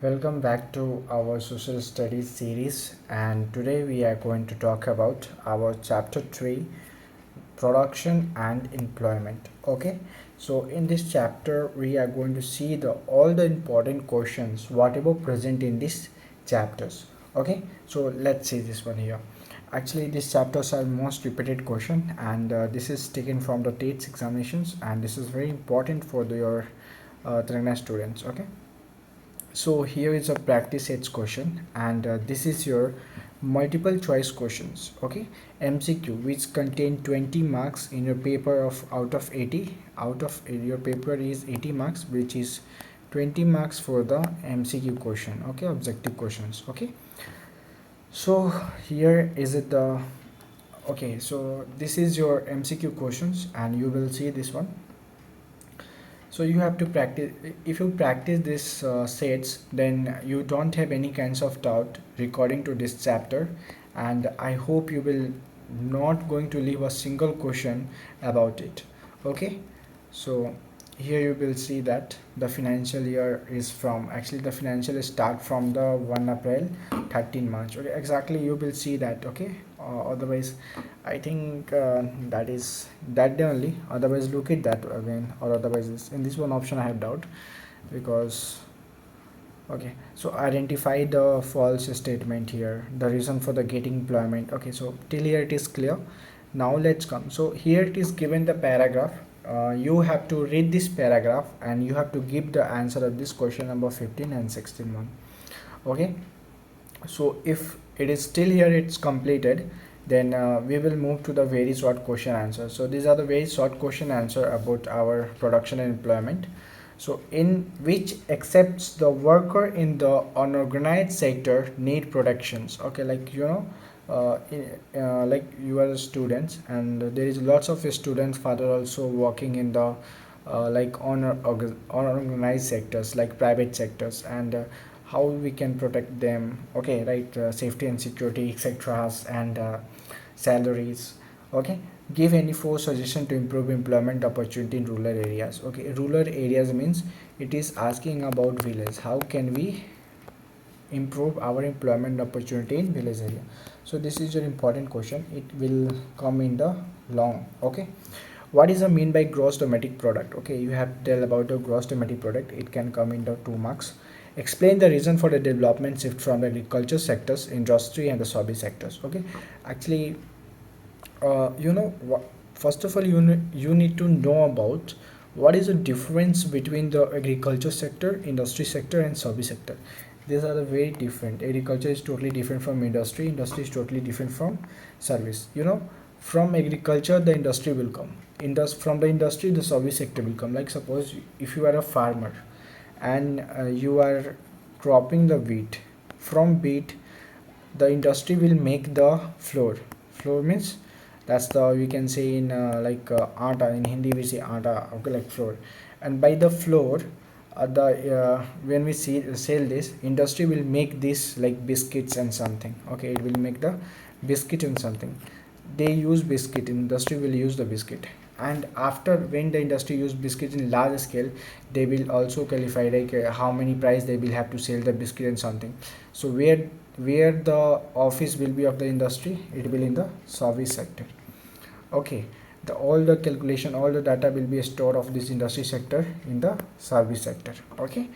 Welcome back to our social studies series, and today we are going to talk about our chapter 3, production and employment. Okay, so in this chapter we are going to see the all the important questions whatever present in these chapters. Okay, so let's see this one here. Actually, these chapters are most repeated question, and this is taken from the TATES examinations, and this is very important for your Telangana students. Okay, so here is a practice sets question, and this is your multiple choice questions. Okay, MCQ which contain 20 marks in your paper of out of 80. Out of your paper is 80 marks, which is 20 marks for the MCQ question. Okay, objective questions. Okay, so here is it the okay, so this is your MCQ questions, and you will see this one. So you have to practice. If you practice this sets, then you don't have any kinds of doubt regarding to this chapter, and I hope you will not going to leave a single question about it. Okay, so here you will see that the financial year is from, actually the financial start from the 1 April 13 March. Okay, exactly, you will see that. Okay, otherwise I think that is that day only, otherwise look at that again, or otherwise in this one option I have doubt, because okay, so identify the false statement here, the reason for the getting employment. Okay, so till here it is clear. Now let's come. So here it is given the paragraph. You have to read this paragraph and you have to give the answer of this question number 15 and 16 one. Okay, so if it is still here it's completed, then we will move to the very short question answer. So these are the very short question answer about our production and employment. So in which accepts the worker in the unorganized sector need protections. Okay, like like you are students, and there is lots of students father also working in the like unorganized sectors like private sectors, and how we can protect them. Okay, right, safety and security, etc., and salaries. Okay, give any four suggestion to improve employment opportunity in rural areas. Okay, rural areas means it is asking about village, how can we improve our employment opportunity in village area. So this is your important question, it will come in the long. Okay, what is the mean by gross domestic product? Okay, you have to tell about the gross domestic product, it can come in the 2 marks. Explain the reason for the development shift from the agriculture sectors, industry, and the service sectors. Okay, actually first of all you need to know about what is the difference between the agriculture sector, industry sector, and service sector. These are the very different. Agriculture is totally different from industry, industry is totally different from service. From agriculture the industry will come, from the industry the service sector will come. Like suppose if you are a farmer and you are cropping the wheat, from wheat the industry will make the flour means that's the, we can say in atta, in Hindi we say atta. Okay, like flour, and by the flour the when we sell this, industry will make this like biscuits and something. Okay, it will make the biscuit and something, they use biscuit, industry will use the biscuit. And after, when the industry use biscuit in large scale, they will also qualify like how many price they will have to sell the biscuit and something. So where the office will be of the industry, it will in the service sector. Okay, the all the calculation, all the data will be stored of this industry sector in the service sector. Okay,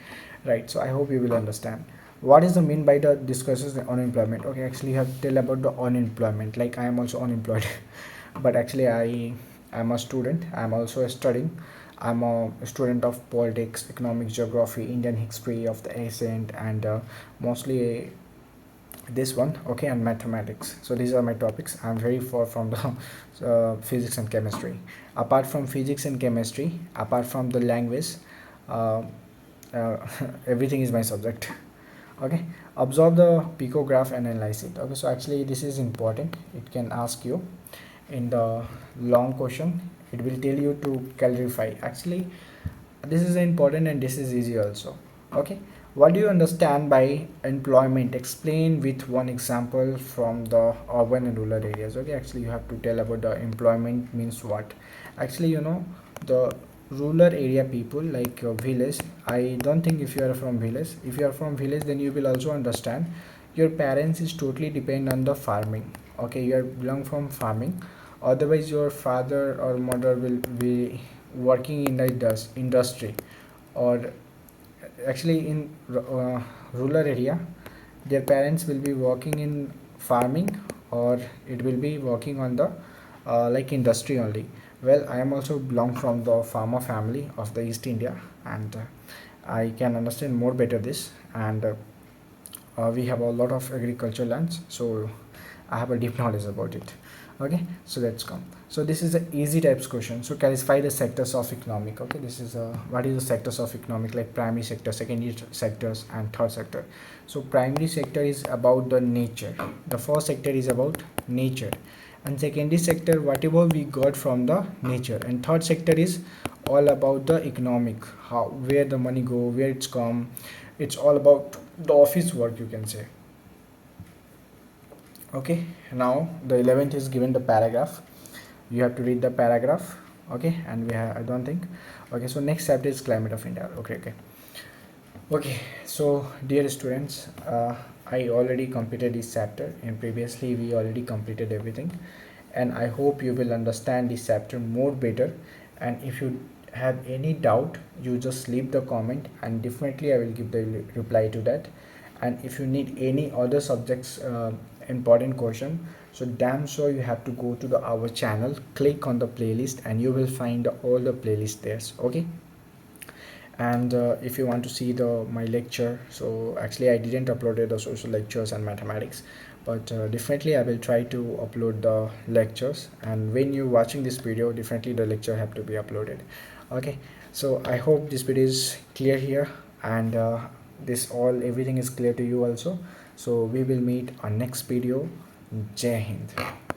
right, so I hope you will understand what is the mean by the discusses on unemployment. Okay, actually you have to tell about the unemployment, like I am also unemployed but actually I'm a student, I'm also studying. I'm a student of politics, economics, geography, Indian history of the ancient, and mostly this one. Okay, and mathematics. So these are my topics. I'm very far from the physics and chemistry. Apart from physics and chemistry, apart from the language, uh, uh, everything is my subject. Okay, observe the picograph and analyze it. Okay, so actually this is important, it can ask you in the long question, it will tell you to clarify. Actually this is important and this is easy also. Okay, what do you understand by employment? Explain with one example from the urban and rural areas. Okay, actually you have to tell about the employment means what. Actually the rural area people, like village. I don't think if you are from village. If you are from village, then you will also understand your parents is totally depend on the farming. Okay, you are belong from farming, otherwise your father or mother will be working in the industry, or actually in rural area their parents will be working in farming, or it will be working on the like industry only. Well, I am also belong from the farmer family of the East India, and I can understand more better this. And we have a lot of agriculture lands, so I have a deep knowledge about it. Okay, so let's come. So this is a easy types question. So classify the sectors of economic. Okay, this is what is the sectors of economic, like primary sector, secondary sectors, and third sector. So primary sector is about the nature, the first sector is about nature, and secondary sector whatever we got from the nature, and third sector is all about the economic, how, where the money go, where it's come. It's all about the office work, you can say. Okay, now the 11th is given the paragraph. You have to read the paragraph. Okay, and we have, I don't think. Okay, so next chapter is climate of India. Okay, so dear students, I already completed this chapter, and previously we already completed everything, and I hope you will understand this chapter more better. And if you have any doubt, you just leave the comment, and definitely I will give the reply to that. And if you need any other subjects important question, so damn sure you have to go to our channel, click on the playlist, and you will find all the playlist there. Okay, and if you want to see the my lecture, so actually I didn't upload the social lectures and mathematics, but definitely I will try to upload the lectures, and when you're watching this video, definitely the lecture have to be uploaded. Okay, so I hope this video is clear here, and this all everything is clear to you also. So we will meet on next video. Jai Hind.